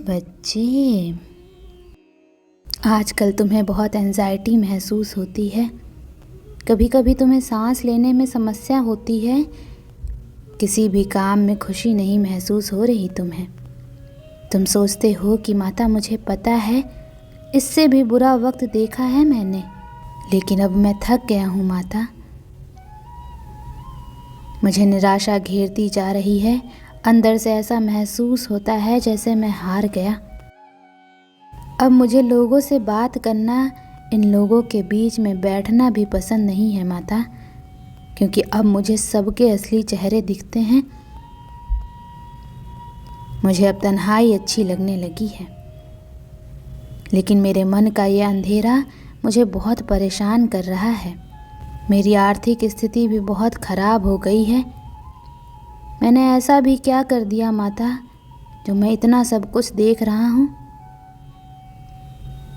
बच्चे, आजकल तुम्हें बहुत एंजाइटी महसूस होती है। कभी कभी तुम्हें सांस लेने में समस्या होती है। किसी भी काम में खुशी नहीं महसूस हो रही तुम्हें। तुम सोचते हो कि माता मुझे पता है, इससे भी बुरा वक्त देखा है मैंने, लेकिन अब मैं थक गया हूँ माता। मुझे निराशा घेरती जा रही है। अंदर से ऐसा महसूस होता है जैसे मैं हार गया। अब मुझे लोगों से बात करना, इन लोगों के बीच में बैठना भी पसंद नहीं है माता, क्योंकि अब मुझे सबके असली चेहरे दिखते हैं। मुझे अब तन्हाई अच्छी लगने लगी है, लेकिन मेरे मन का यह अंधेरा मुझे बहुत परेशान कर रहा है। मेरी आर्थिक स्थिति भी बहुत खराब हो गई है। मैंने ऐसा भी क्या कर दिया माता, जो मैं इतना सब कुछ देख रहा हूँ?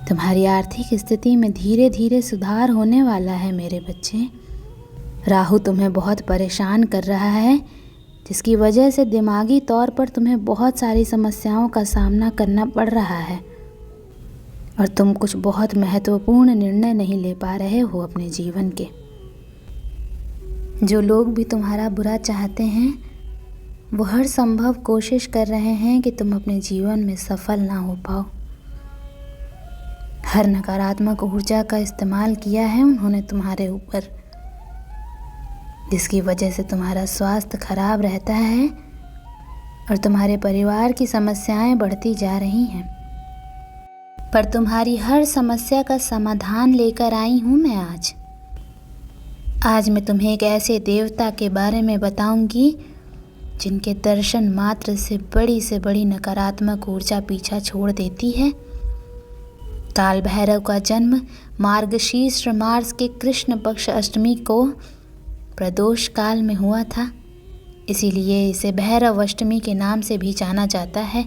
तुम्हारी आर्थिक स्थिति में धीरे धीरे सुधार होने वाला है मेरे बच्चे। राहु तुम्हें बहुत परेशान कर रहा है, जिसकी वजह से दिमागी तौर पर तुम्हें बहुत सारी समस्याओं का सामना करना पड़ रहा है और तुम कुछ बहुत महत्वपूर्ण निर्णय नहीं ले पा रहे हो अपने जीवन के। जो लोग भी तुम्हारा बुरा चाहते हैं, वो हर संभव कोशिश कर रहे हैं कि तुम अपने जीवन में सफल ना हो पाओ। हर नकारात्मक ऊर्जा का इस्तेमाल किया है उन्होंने तुम्हारे ऊपर, जिसकी वजह से तुम्हारा स्वास्थ्य खराब रहता है और तुम्हारे परिवार की समस्याएं बढ़ती जा रही हैं। पर तुम्हारी हर समस्या का समाधान लेकर आई हूँ मैं आज मैं तुम्हें एक ऐसे देवता के बारे में बताऊंगी जिनके दर्शन मात्र से बड़ी नकारात्मक ऊर्जा पीछा छोड़ देती है। काल भैरव का जन्म मार्गशीर्ष मास के कृष्ण पक्ष अष्टमी को प्रदोष काल में हुआ था, इसीलिए इसे भैरव अष्टमी के नाम से भी जाना जाता है।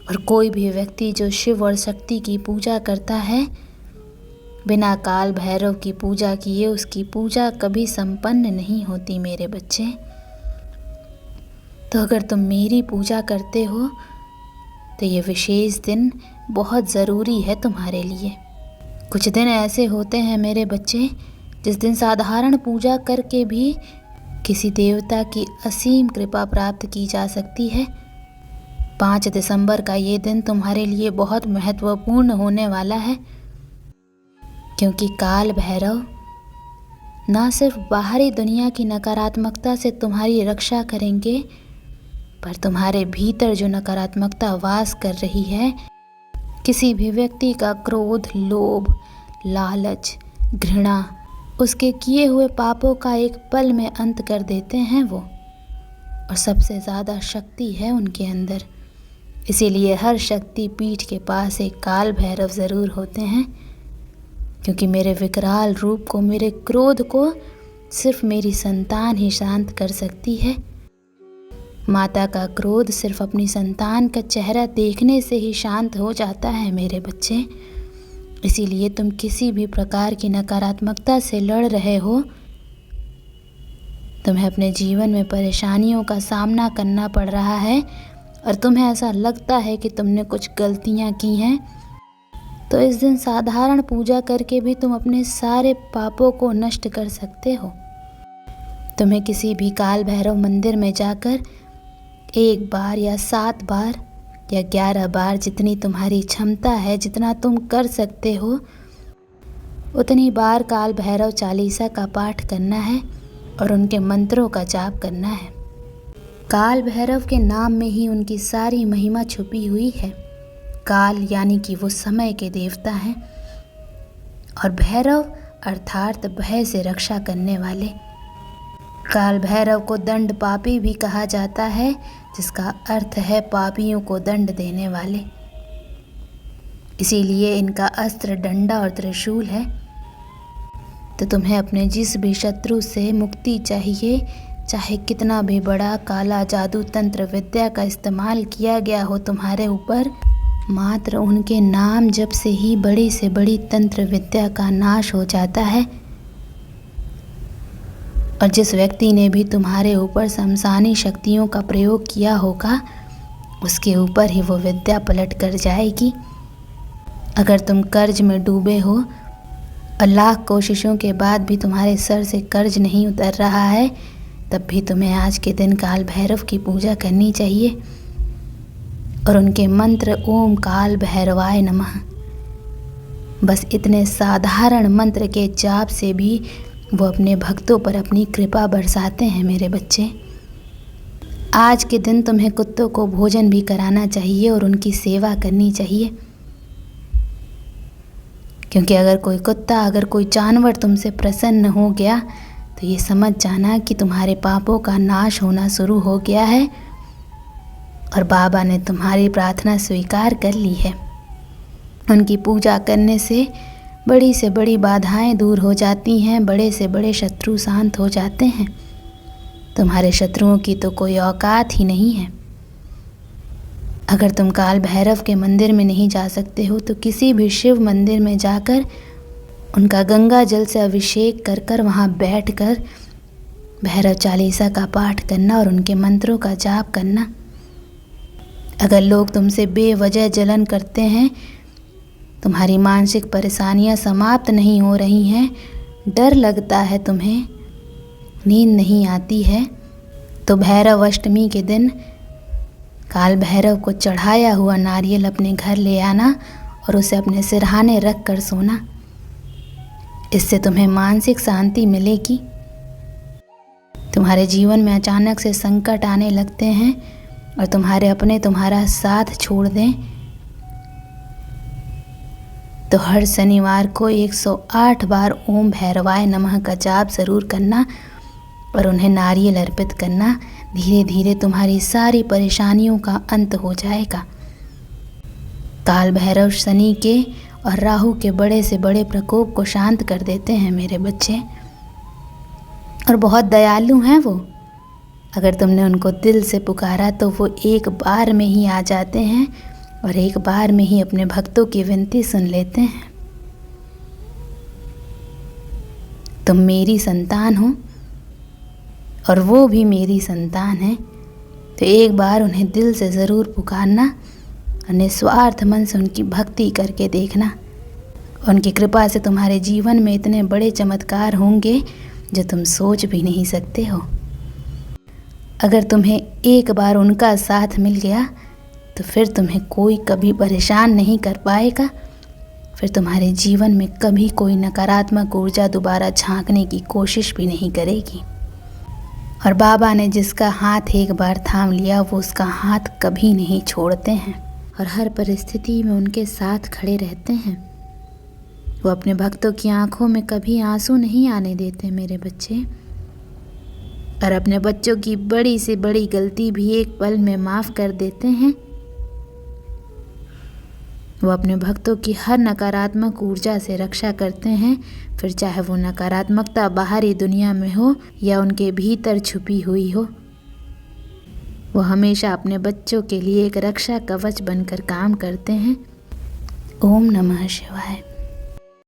और कोई भी व्यक्ति जो शिव और शक्ति की पूजा करता है, बिना काल भैरव की पूजा किए उसकी पूजा कभी संपन्न नहीं होती मेरे बच्चे। तो अगर तुम मेरी पूजा करते हो तो ये विशेष दिन बहुत ज़रूरी है तुम्हारे लिए। कुछ दिन ऐसे होते हैं मेरे बच्चे, जिस दिन साधारण पूजा करके भी किसी देवता की असीम कृपा प्राप्त की जा सकती है। 5 दिसंबर का ये दिन तुम्हारे लिए बहुत महत्वपूर्ण होने वाला है, क्योंकि काल भैरव ना सिर्फ बाहरी दुनिया की नकारात्मकता से तुम्हारी रक्षा करेंगे, पर तुम्हारे भीतर जो नकारात्मकता वास कर रही है, किसी भी व्यक्ति का क्रोध, लोभ, लालच, घृणा, उसके किए हुए पापों का एक पल में अंत कर देते हैं वो। और सबसे ज़्यादा शक्ति है उनके अंदर, इसीलिए हर शक्ति पीठ के पास एक काल भैरव ज़रूर होते हैं, क्योंकि मेरे विकराल रूप को, मेरे क्रोध को सिर्फ मेरी संतान ही शांत कर सकती है। माता का क्रोध सिर्फ अपनी संतान का चेहरा देखने से ही शांत हो जाता है मेरे बच्चे। इसीलिए तुम किसी भी प्रकार की नकारात्मकता से लड़ रहे हो, तुम्हें अपने जीवन में परेशानियों का सामना करना पड़ रहा है और तुम्हें ऐसा लगता है कि तुमने कुछ गलतियां की हैं, तो इस दिन साधारण पूजा करके भी तुम अपने सारे पापों को नष्ट कर सकते हो। तुम्हें किसी भी काल भैरव मंदिर में जाकर 1 बार या 7 बार या 11 बार, जितनी तुम्हारी क्षमता है, जितना तुम कर सकते हो, उतनी बार काल भैरव चालीसा का पाठ करना है और उनके मंत्रों का जाप करना है। काल भैरव के नाम में ही उनकी सारी महिमा छुपी हुई है। काल यानी कि वो समय के देवता हैं और भैरव अर्थात भय से रक्षा करने वाले। काल भैरव को दंड पापी भी कहा जाता है, जिसका अर्थ है पापियों को दंड देने वाले। इसीलिए इनका अस्त्र डंडा और त्रिशूल है। तो तुम्हें अपने जिस भी शत्रु से मुक्ति चाहिए, चाहे कितना भी बड़ा काला जादू तंत्र विद्या का इस्तेमाल किया गया हो तुम्हारे ऊपर, मात्र उनके नाम जप से ही बड़ी से बड़ी तंत्र विद्या का नाश हो जाता है। और जिस व्यक्ति ने भी तुम्हारे ऊपर शमशानी शक्तियों का प्रयोग किया होगा, उसके ऊपर ही वो विद्या पलट कर जाएगी। अगर तुम कर्ज में डूबे हो और लाख कोशिशों के बाद भी तुम्हारे सर से कर्ज नहीं उतर रहा है, तब भी तुम्हें आज के दिन काल भैरव की पूजा करनी चाहिए और उनके मंत्र ओम काल भैरवाय नमः, बस इतने साधारण मंत्र के जाप से भी वो अपने भक्तों पर अपनी कृपा बरसाते हैं। मेरे बच्चे, आज के दिन तुम्हें कुत्तों को भोजन भी कराना चाहिए और उनकी सेवा करनी चाहिए, क्योंकि अगर कोई कुत्ता, अगर कोई जानवर तुमसे प्रसन्न हो गया तो ये समझ जाना कि तुम्हारे पापों का नाश होना शुरू हो गया है और बाबा ने तुम्हारी प्रार्थना स्वीकार कर ली है। उनकी पूजा करने से बड़ी बाधाएं दूर हो जाती हैं, बड़े से बड़े शत्रु शांत हो जाते हैं। तुम्हारे शत्रुओं की तो कोई औकात ही नहीं है। अगर तुम काल भैरव के मंदिर में नहीं जा सकते हो तो किसी भी शिव मंदिर में जाकर उनका गंगा जल से अभिषेक कर कर वहाँ बैठ कर भैरव चालीसा का पाठ करना और उनके मंत्रों का जाप करना। अगर लोग तुमसे बेवजह जलन करते हैं, तुम्हारी मानसिक परेशानियां समाप्त नहीं हो रही हैं, डर लगता है तुम्हें, नींद नहीं आती है, तो भैरव अष्टमी के दिन काल भैरव को चढ़ाया हुआ नारियल अपने घर ले आना और उसे अपने सिरहाने रख कर सोना। इससे तुम्हें मानसिक शांति मिलेगी। तुम्हारे जीवन में अचानक से संकट आने लगते हैं और तुम्हारे अपने तुम्हारा साथ छोड़ दें, तो हर शनिवार को 108 बार ओम भैरवाय नमः का जाप जरूर करना और उन्हें नारियल अर्पित करना। धीरे धीरे तुम्हारी सारी परेशानियों का अंत हो जाएगा। काल भैरव शनि के और राहु के बड़े से बड़े प्रकोप को शांत कर देते हैं मेरे बच्चे, और बहुत दयालु हैं वो। अगर तुमने उनको दिल से पुकारा तो वो एक बार में ही आ जाते हैं और एक बार में ही अपने भक्तों की विनती सुन लेते हैं। तुम मेरी संतान हो और वो भी मेरी संतान है, तो एक बार उन्हें दिल से ज़रूर पुकारना और निस्वार्थ मन से उनकी भक्ति करके देखना। उनकी कृपा से तुम्हारे जीवन में इतने बड़े चमत्कार होंगे जो तुम सोच भी नहीं सकते हो। अगर तुम्हें एक बार उनका साथ मिल गया तो फिर तुम्हें कोई कभी परेशान नहीं कर पाएगा। फिर तुम्हारे जीवन में कभी कोई नकारात्मक ऊर्जा दोबारा झांकने की कोशिश भी नहीं करेगी। और बाबा ने जिसका हाथ एक बार थाम लिया वो उसका हाथ कभी नहीं छोड़ते हैं और हर परिस्थिति में उनके साथ खड़े रहते हैं। वो अपने भक्तों की आंखों में कभी आंसू नहीं आने देते मेरे बच्चे, और अपने बच्चों की बड़ी से बड़ी गलती भी एक पल में माफ़ कर देते हैं। वो अपने भक्तों की हर नकारात्मक ऊर्जा से रक्षा करते हैं, फिर चाहे वो नकारात्मकता बाहरी दुनिया में हो या उनके भीतर छुपी हुई हो। वो हमेशा अपने बच्चों के लिए एक रक्षा कवच बनकर काम करते हैं। ओम नमः शिवाय।